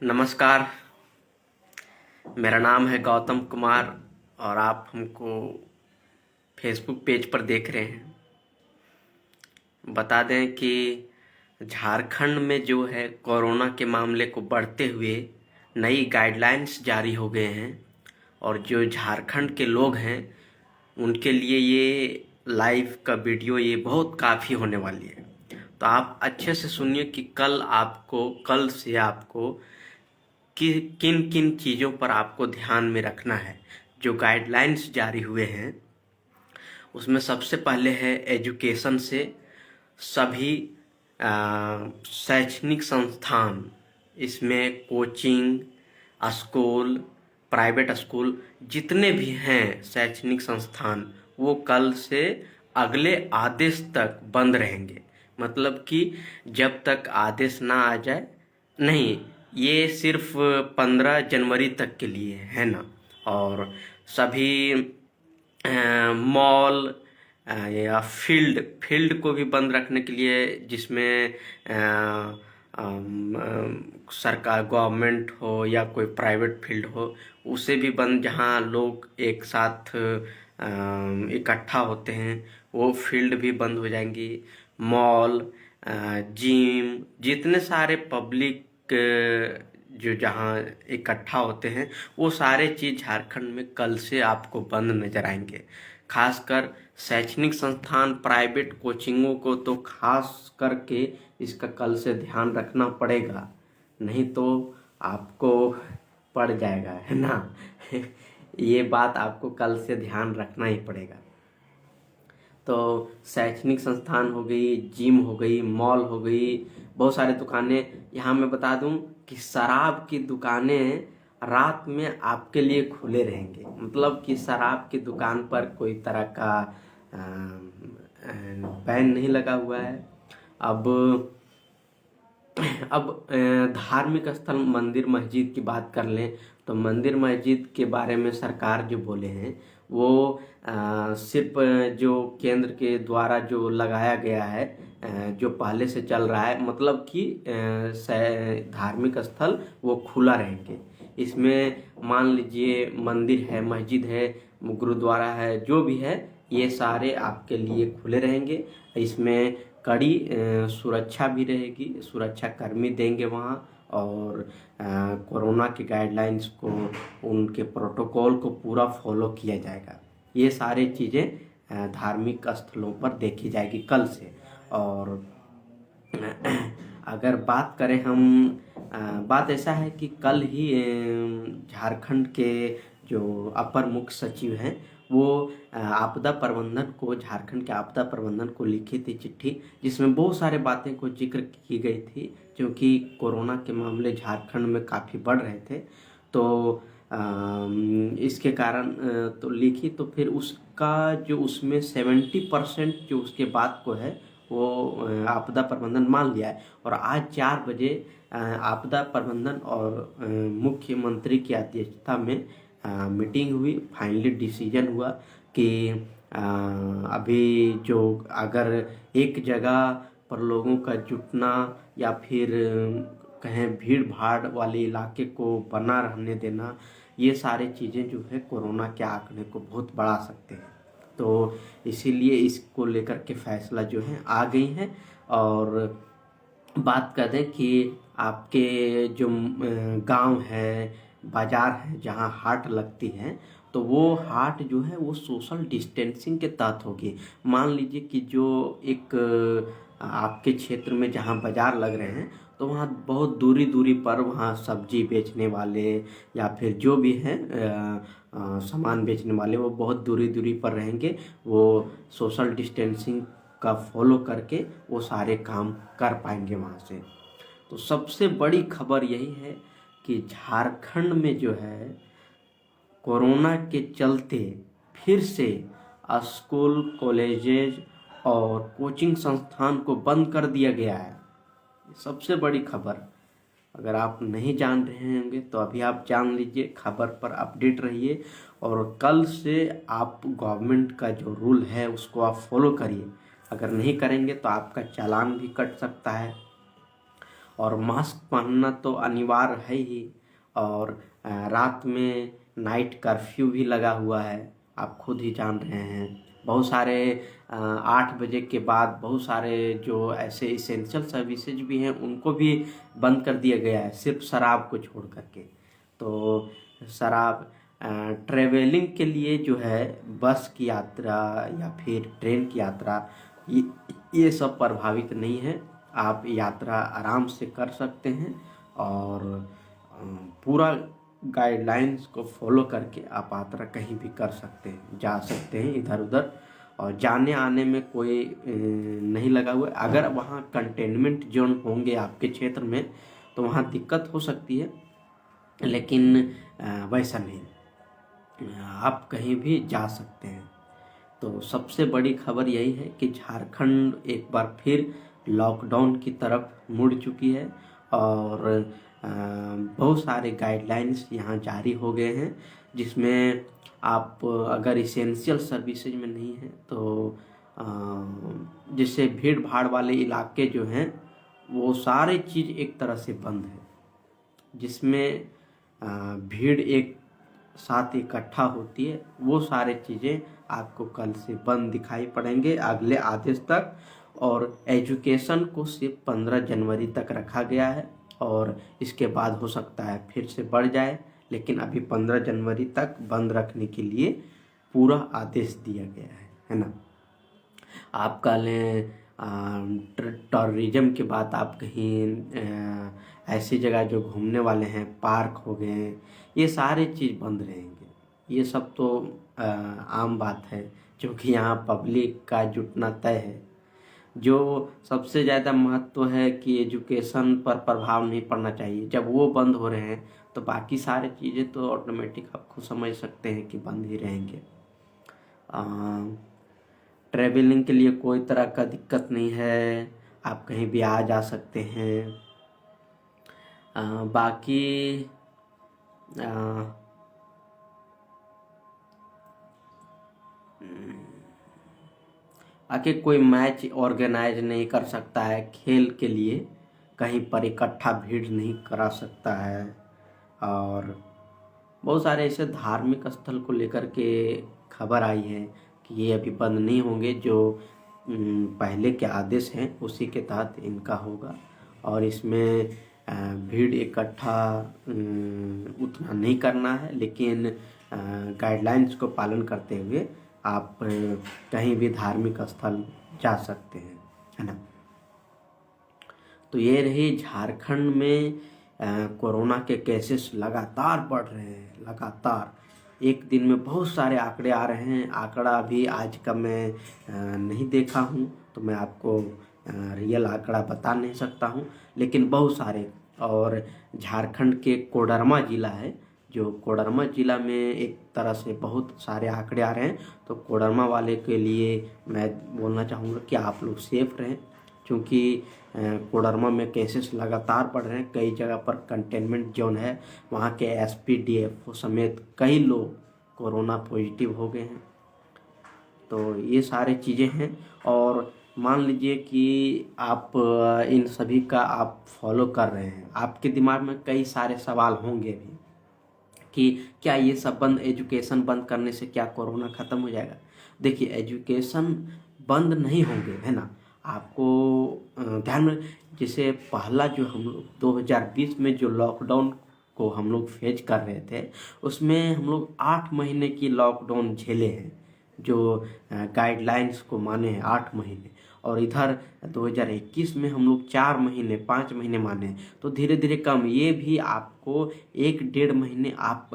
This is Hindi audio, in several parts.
नमस्कार। मेरा नाम है गौतम कुमार और आप हमको फेसबुक पेज पर देख रहे हैं। बता दें कि झारखंड में जो है कोरोना के मामले को बढ़ते हुए नई गाइडलाइंस जारी हो गए हैं और जो झारखंड के लोग हैं उनके लिए ये लाइव का वीडियो ये बहुत काफ़ी होने वाली है। तो आप अच्छे से सुनिए कि कल से आपको कि किन किन चीज़ों पर आपको ध्यान में रखना है। जो गाइडलाइंस जारी हुए हैं उसमें सबसे पहले है एजुकेशन से सभी शैक्षणिक संस्थान, इसमें कोचिंग, स्कूल, प्राइवेट स्कूल जितने भी हैं शैक्षणिक संस्थान वो कल से अगले आदेश तक बंद रहेंगे। मतलब कि जब तक आदेश ना आ जाए, नहीं, ये सिर्फ 15 जनवरी तक के लिए है ना। और सभी मॉल या फील्ड को भी बंद रखने के लिए, जिसमें सरकार गवर्नमेंट हो या कोई प्राइवेट फील्ड हो उसे भी बंद, जहां लोग एक साथ इकट्ठा होते हैं वो फील्ड भी बंद हो जाएंगी। मॉल, जिम, जितने सारे पब्लिक जो जहाँ इकट्ठा होते हैं वो सारे चीज़ झारखंड में कल से आपको बंद नजर आएंगे। खासकर शैक्षणिक संस्थान, प्राइवेट कोचिंगों को तो खास करके इसका कल से ध्यान रखना पड़ेगा, नहीं तो आपको पड़ जाएगा, है ना। ये बात आपको कल से ध्यान रखना ही पड़ेगा। तो शैक्षणिक संस्थान हो गई, जिम हो गई, मॉल हो गई, बहुत सारे दुकानें। यहाँ मैं बता दूं कि शराब की दुकानें रात में आपके लिए खुले रहेंगे। मतलब कि शराब की दुकान पर कोई तरह का बैन नहीं लगा हुआ है। अब धार्मिक स्थल, मंदिर मस्जिद की बात कर लें तो मंदिर मस्जिद के बारे में सरकार जो बोले हैं वो सिर्फ जो केंद्र के द्वारा जो लगाया गया है, जो पहले से चल रहा है, मतलब कि धार्मिक स्थल वो खुला रहेंगे। इसमें मान लीजिए मंदिर है, मस्जिद है, गुरुद्वारा है, जो भी है ये सारे आपके लिए खुले रहेंगे। इसमें कड़ी सुरक्षा भी रहेगी, सुरक्षा कर्मी देंगे वहाँ, और कोरोना के गाइडलाइंस को, उनके प्रोटोकॉल को पूरा फॉलो किया जाएगा। ये सारी चीज़ें धार्मिक स्थलों पर देखी जाएगी कल से। और अगर बात करें हम, बात ऐसा है कि कल ही झारखंड के जो अपर मुख्य सचिव हैं वो आपदा प्रबंधन को, झारखंड के आपदा प्रबंधन को लिखी थी चिट्ठी, जिसमें बहुत सारे बातें को जिक्र की गई थी, क्योंकि कोरोना के मामले झारखंड में काफ़ी बढ़ रहे थे। तो इसके कारण तो लिखी, तो फिर उसका जो उसमें 70% जो उसके बात को है वो आपदा प्रबंधन मान लिया है। और आज 4 बजे आपदा प्रबंधन और मुख्यमंत्री की अध्यक्षता में मीटिंग हुई। फाइनली डिसीजन हुआ कि अभी जो अगर एक जगह पर लोगों का जुटना या फिर कहें भीड़ भाड़ वाले इलाके को बना रहने देना, ये सारी चीज़ें जो है कोरोना के आंकड़े को बहुत बढ़ा सकते हैं। तो इसीलिए इसको लेकर के फैसला जो है आ गई है। और बात कर दें कि आपके जो गांव है, बाजार है, जहां हाट लगती है, तो वो हाट जो है वो सोशल डिस्टेंसिंग के तहत होगी। मान लीजिए कि जो एक आपके क्षेत्र में जहां बाजार लग रहे हैं तो वहाँ बहुत दूरी दूरी पर वहाँ सब्जी बेचने वाले या फिर जो भी हैं सामान बेचने वाले, वो बहुत दूरी दूरी पर रहेंगे। वो सोशल डिस्टेंसिंग का फॉलो करके वो सारे काम कर पाएंगे वहाँ से। तो सबसे बड़ी खबर यही है कि झारखंड में जो है कोरोना के चलते फिर से स्कूल, कॉलेजेज और कोचिंग संस्थान को बंद कर दिया गया है। सबसे बड़ी खबर, अगर आप नहीं जान रहे होंगे तो अभी आप जान लीजिए, खबर पर अपडेट रहिए। और कल से आप गवर्नमेंट का जो रूल है उसको आप फॉलो करिए। अगर नहीं करेंगे तो आपका चालान भी कट सकता है। और मास्क पहनना तो अनिवार्य है ही। और रात में नाइट कर्फ्यू भी लगा हुआ है, आप खुद ही जान रहे हैं। बहुत सारे 8 बजे के बाद बहुत सारे जो ऐसे इसेंशियल सर्विसेज भी हैं उनको भी बंद कर दिया गया है, सिर्फ शराब को छोड़ करके। तो शराब ट्रेवलिंग के लिए जो है बस की यात्रा या फिर ट्रेन की यात्रा, ये सब प्रभावित नहीं है। आप यात्रा आराम से कर सकते हैं और पूरा गाइडलाइंस को फॉलो करके आप यात्रा कहीं भी कर सकते हैं, जा सकते हैं इधर उधर। और जाने आने में कोई नहीं लगा हुआ है। अगर वहाँ कंटेनमेंट जोन होंगे आपके क्षेत्र में तो वहाँ दिक्कत हो सकती है, लेकिन वैसा नहीं, आप कहीं भी जा सकते हैं। तो सबसे बड़ी खबर यही है कि झारखंड एक बार फिर लॉकडाउन की तरफ मुड़ चुकी है और बहुत सारे गाइडलाइंस यहाँ जारी हो गए हैं, जिसमें आप अगर इसेंशियल सर्विसेज में नहीं हैं तो जैसे भीड़ भाड़ वाले इलाके जो हैं वो सारे चीज़ एक तरह से बंद है, जिसमें भीड़ एक साथ इकट्ठा होती है, वो सारे चीज़ें आपको कल से बंद दिखाई पड़ेंगे अगले आदेश तक। और एजुकेशन को सिर्फ 15 जनवरी तक रखा गया है और इसके बाद हो सकता है फिर से बढ़ जाए, लेकिन अभी 15 जनवरी तक बंद रखने के लिए पूरा आदेश दिया गया है ना। आप कह लें टूरिज्म के बाद आप कहीं ऐसी जगह जो घूमने वाले हैं, पार्क हो गए, ये सारे चीज़ बंद रहेंगे। ये सब तो आम बात है, क्योंकि यहाँ पब्लिक का जुटना तय है। जो सबसे ज़्यादा महत्व है कि एजुकेशन पर प्रभाव नहीं पड़ना चाहिए। जब वो बंद हो रहे हैं तो बाकी सारी चीज़ें तो ऑटोमेटिक आप खुद समझ सकते हैं कि बंद ही रहेंगे। ट्रैवलिंग के लिए कोई तरह का दिक्कत नहीं है, आप कहीं भी आ जा सकते हैं। बाकी आके कोई मैच ऑर्गेनाइज नहीं कर सकता है खेल के लिए, कहीं पर इकट्ठा भीड़ नहीं करा सकता है। और बहुत सारे ऐसे धार्मिक स्थल को लेकर के खबर आई है कि ये अभी बंद नहीं होंगे, जो पहले के आदेश हैं उसी के तहत इनका होगा। और इसमें भीड़ इकट्ठा उतना नहीं करना है, लेकिन गाइडलाइंस को पालन करते हुए आप कहीं भी धार्मिक स्थल जा सकते हैं, है ना। तो ये रही झारखंड में कोरोना के केसेस लगातार बढ़ रहे हैं, लगातार एक दिन में बहुत सारे आंकड़े आ रहे हैं। आंकड़ा अभी आज का मैं नहीं देखा हूँ, तो मैं आपको रियल आंकड़ा बता नहीं सकता हूँ, लेकिन बहुत सारे। और झारखंड के कोडरमा ज़िला है, जो कोडरमा ज़िला में एक तरह से बहुत सारे आंकड़े आ रहे हैं। तो कोडरमा वाले के लिए मैं बोलना चाहूँगा कि आप लोग सेफ रहें, क्योंकि कोडरमा में केसेस लगातार बढ़ रहे हैं। कई जगह पर कंटेनमेंट जोन है, वहाँ के एसपी डीएफओ समेत कई लोग कोरोना पॉजिटिव हो गए हैं। तो ये सारी चीज़ें हैं। और मान लीजिए कि आप इन सभी का आप फॉलो कर रहे हैं, आपके दिमाग में कई सारे सवाल होंगे भी कि क्या ये सब बंद, एजुकेशन बंद करने से क्या कोरोना ख़त्म हो जाएगा। देखिए, एजुकेशन बंद नहीं होंगे, है ना। आपको ध्यान में, जैसे पहला जो हम लोग 2020 में जो लॉकडाउन को हम लोग फेज कर रहे थे, उसमें हम लोग 8 महीने की लॉकडाउन झेले हैं, जो गाइडलाइंस को माने हैं 8 महीने। और इधर 2021 में हम लोग 4 महीने 5 महीने माने हैं। तो धीरे धीरे कम, ये भी आपको 1-1.5 महीने आप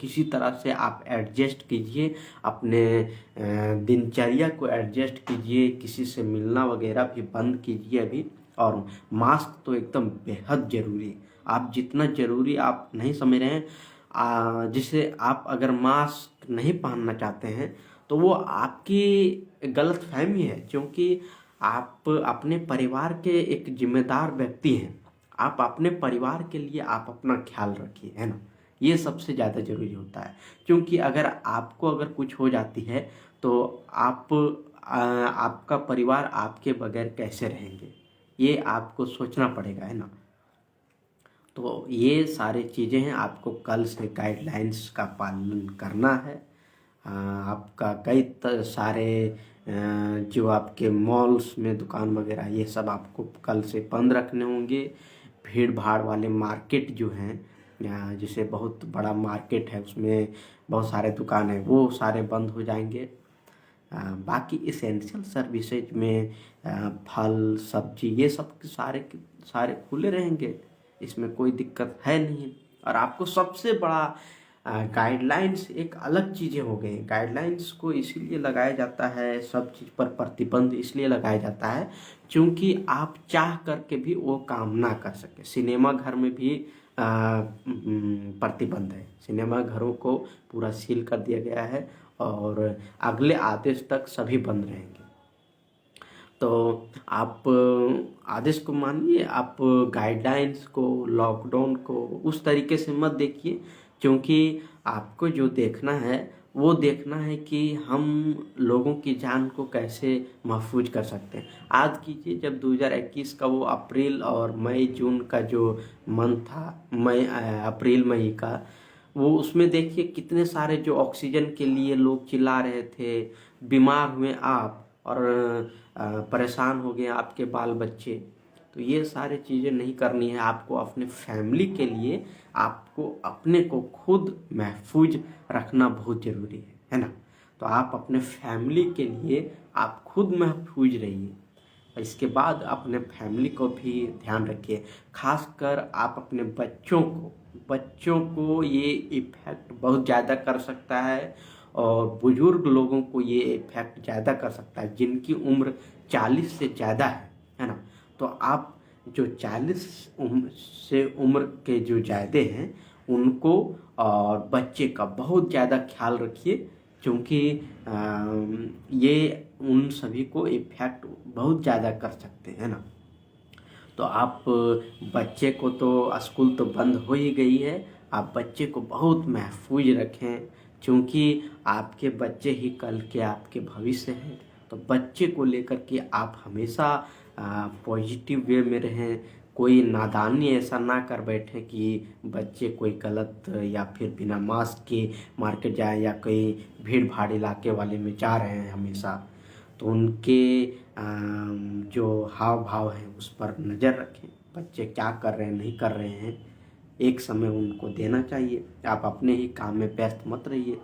किसी तरह से आप एडजस्ट कीजिए, अपने दिनचर्या को एडजस्ट कीजिए, किसी से मिलना वगैरह भी बंद कीजिए अभी। और मास्क तो एकदम बेहद ज़रूरी, आप जितना ज़रूरी आप नहीं समझ रहे हैं। जिसे आप अगर मास्क नहीं पहनना चाहते हैं तो वो आपकी गलतफहमी है, क्योंकि आप अपने परिवार के एक जिम्मेदार व्यक्ति हैं। आप अपने परिवार के लिए आप अपना ख्याल रखिए, है ना। ये सबसे ज़्यादा ज़रूरी होता है, क्योंकि अगर आपको अगर कुछ हो जाती है तो आपका परिवार आपके बगैर कैसे रहेंगे, ये आपको सोचना पड़ेगा, है ना। तो ये सारी चीज़ें हैं, आपको कल से गाइडलाइंस का पालन करना है। आपका कई सारे जो आपके मॉल्स में दुकान वगैरह ये सब आपको कल से बंद रखने होंगे। भीड़ भाड़ वाले मार्केट जो हैं, जैसे बहुत बड़ा मार्केट है उसमें बहुत सारे दुकान हैं, वो सारे बंद हो जाएंगे। बाकी इसेंशियल सर्विसेज में फल सब्जी ये सब सारे के सारे खुले रहेंगे, इसमें कोई दिक्कत है नहीं। और आपको सबसे बड़ा गाइडलाइंस एक अलग चीज़ें हो गई। गाइडलाइंस को इसीलिए लगाया जाता है, सब चीज़ पर प्रतिबंध इसलिए लगाया जाता है क्योंकि आप चाह करके भी वो काम ना कर सके। सिनेमा घर में भी प्रतिबंध है, सिनेमा घरों को पूरा सील कर दिया गया है और अगले आदेश तक सभी बंद रहेंगे। तो आप आदेश को मानिए, आप गाइडलाइंस को, लॉकडाउन को उस तरीके से मत देखिए, क्योंकि आपको जो देखना है वो देखना है कि हम लोगों की जान को कैसे महफूज कर सकते हैं। आज कीजिए, जब 2021 का वो अप्रैल और मई जून का जो मंथ था, अप्रैल मई का, वो उसमें देखिए कितने सारे जो ऑक्सीजन के लिए लोग चिल्ला रहे थे, बीमार हुए आप और परेशान हो गए आपके बाल बच्चे। तो ये सारी चीज़ें नहीं करनी है आपको। अपने फैमिली के लिए आपको अपने को खुद महफूज रखना बहुत ज़रूरी है ना। तो आप अपने फैमिली के लिए आप खुद महफूज रहिए, इसके बाद अपने फैमिली को भी ध्यान रखिए। खासकर आप अपने बच्चों को ये इफ़ेक्ट बहुत ज़्यादा कर सकता है और बुजुर्ग लोगों को ये इफ़ेक्ट ज़्यादा कर सकता है जिनकी उम्र 40 से ज़्यादा है ना। तो आप जो 40 से उम्र के जो ज़्यादा हैं उनको और बच्चे का बहुत ज़्यादा ख्याल रखिए, क्योंकि ये उन सभी को इफ़ेक्ट बहुत ज़्यादा कर सकते हैं ना। तो आप बच्चे को तो स्कूल तो बंद हो ही गई है, आप बच्चे को बहुत महफूज रखें, क्योंकि आपके बच्चे ही कल के आपके भविष्य हैं। तो बच्चे को लेकर के आप हमेशा पॉजिटिव वे में रहें। कोई नादानी ऐसा ना कर बैठे कि बच्चे कोई गलत या फिर बिना मास्क के मार्केट जाए या कोई भीड़ भाड़ इलाके वाले में जा रहे हैं हमेशा। तो उनके जो हाव भाव हैं उस पर नज़र रखें, बच्चे क्या कर रहे हैं नहीं कर रहे हैं, एक समय उनको देना चाहिए। आप अपने ही काम में व्यस्त मत रहिए।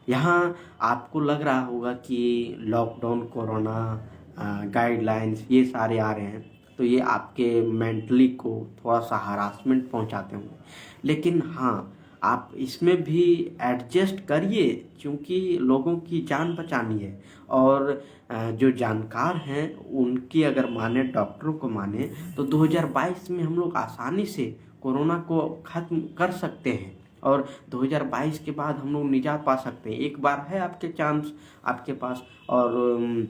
यहाँ आपको लग रहा होगा कि लॉकडाउन, कोरोना, गाइडलाइंस ये सारे आ रहे हैं तो ये आपके मेंटली को थोड़ा सा हरासमेंट पहुंचाते होंगे, लेकिन हाँ, आप इसमें भी एडजस्ट करिए, क्योंकि लोगों की जान बचानी है। और जो जानकार हैं उनकी अगर माने, डॉक्टरों को माने, तो 2022 में हम लोग आसानी से कोरोना को खत्म कर सकते हैं और 2022 के बाद हम लोग निजात पा सकते हैं। एक बार है आपके चांस आपके पास, और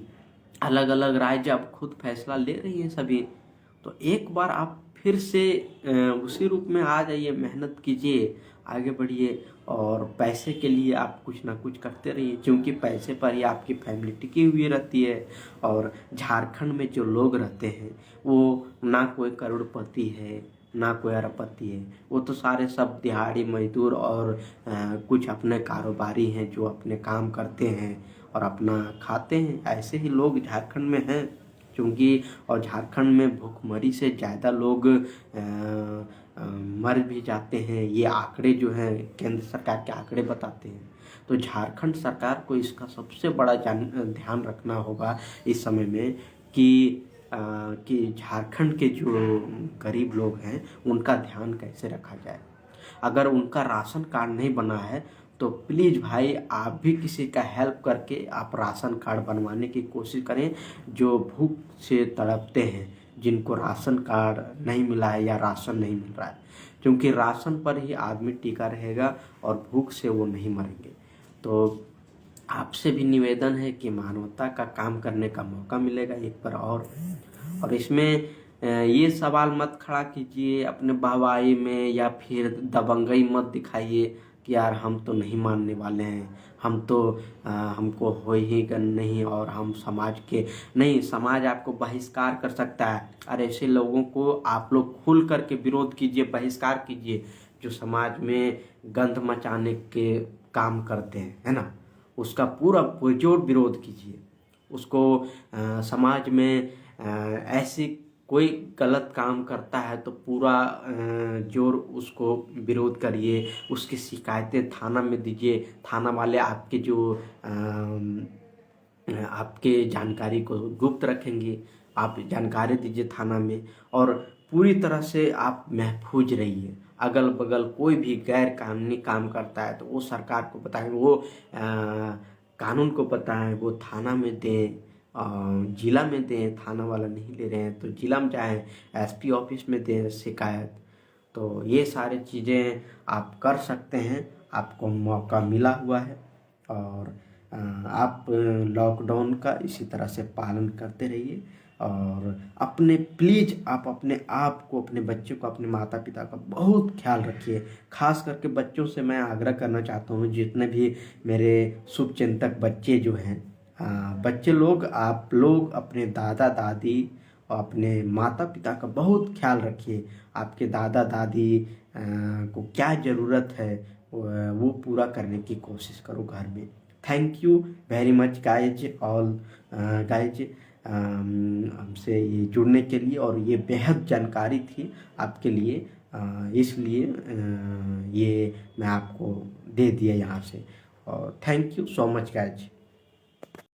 अलग अलग राज्य अब खुद फैसला ले रही हैं सभी। तो एक बार आप फिर से उसी रूप में आ जाइए, मेहनत कीजिए, आगे बढ़िए और पैसे के लिए आप कुछ ना कुछ करते रहिए, क्योंकि पैसे पर ही आपकी फैमिली टिकी हुई रहती है। और झारखंड में जो लोग रहते हैं वो ना कोई करोड़पति है ना कोई अरबपति है, वो तो सारे सब दिहाड़ी मजदूर और कुछ अपने कारोबारी हैं जो अपने काम करते हैं और अपना खाते हैं। ऐसे ही लोग झारखंड में हैं, क्योंकि और झारखंड में भूखमरी से ध्यादा लोग मर भी जाते हैं। ये आंकड़े जो हैं केंद्र सरकार के आंकड़े बताते हैं। तो झारखंड सरकार को इसका सबसे बड़ा ध्यान रखना होगा इस समय में कि झारखंड के जो गरीब लोग हैं उनका ध्यान कैसे रखा जाए। अगर उनका राशन कार्ड नहीं बना है तो प्लीज़ भाई आप भी किसी का हेल्प करके आप राशन कार्ड बनवाने की कोशिश करें, जो भूख से तड़पते हैं, जिनको राशन कार्ड नहीं मिला है या राशन नहीं मिल रहा है, क्योंकि राशन पर ही आदमी टिका रहेगा और भूख से वो नहीं मरेंगे। तो आपसे भी निवेदन है कि मानवता का काम करने का मौका मिलेगा एक बार और इसमें ये सवाल मत खड़ा कीजिए अपने वाहवाही में या फिर दबंगई मत दिखाइए कि यार हम तो नहीं मानने वाले हैं, हम तो हमको हो ही नहीं, और हम समाज के नहीं, समाज आपको बहिष्कार कर सकता है। और ऐसे लोगों को आप लोग खुल करके विरोध कीजिए, बहिष्कार कीजिए, जो समाज में गंद मचाने के काम करते हैं, है ना। उसका पूरा पुरजोर विरोध कीजिए। उसको समाज में ऐसी कोई गलत काम करता है तो पूरा जोर उसको विरोध करिए, उसकी शिकायतें थाना में दीजिए। थाना वाले आपके जो आपके जानकारी को गुप्त रखेंगे, आप जानकारी दीजिए थाना में, और पूरी तरह से आप महफूज रहिए। अगल बगल कोई भी गैर कानूनी काम करता है तो वो सरकार को बताएं, वो कानून को बताएं, वो थाना में दें, जिला में दें। थाना वाला नहीं ले रहे हैं तो जिला में जाएं, एसपी ऑफिस में दें शिकायत। तो ये सारी चीज़ें आप कर सकते हैं, आपको मौका मिला हुआ है। और आप लॉकडाउन का इसी तरह से पालन करते रहिए, और अपने प्लीज़ आप अपने आप को, अपने बच्चों को, अपने माता पिता का बहुत ख्याल रखिए। खास करके बच्चों से मैं आग्रह करना चाहता हूँ, जितने भी मेरे शुभचिंतक बच्चे जो हैं, बच्चे लोग, आप लोग अपने दादा दादी और अपने माता पिता का बहुत ख्याल रखिए। आपके दादा दादी को क्या ज़रूरत है वो पूरा करने की कोशिश करो घर में। Thank you very much guys, all guys, हमसे ये जुड़ने के लिए। और ये बेहद जानकारी थी आपके लिए, इसलिए ये मैं आपको दे दिया यहाँ से। और thank you so much guys.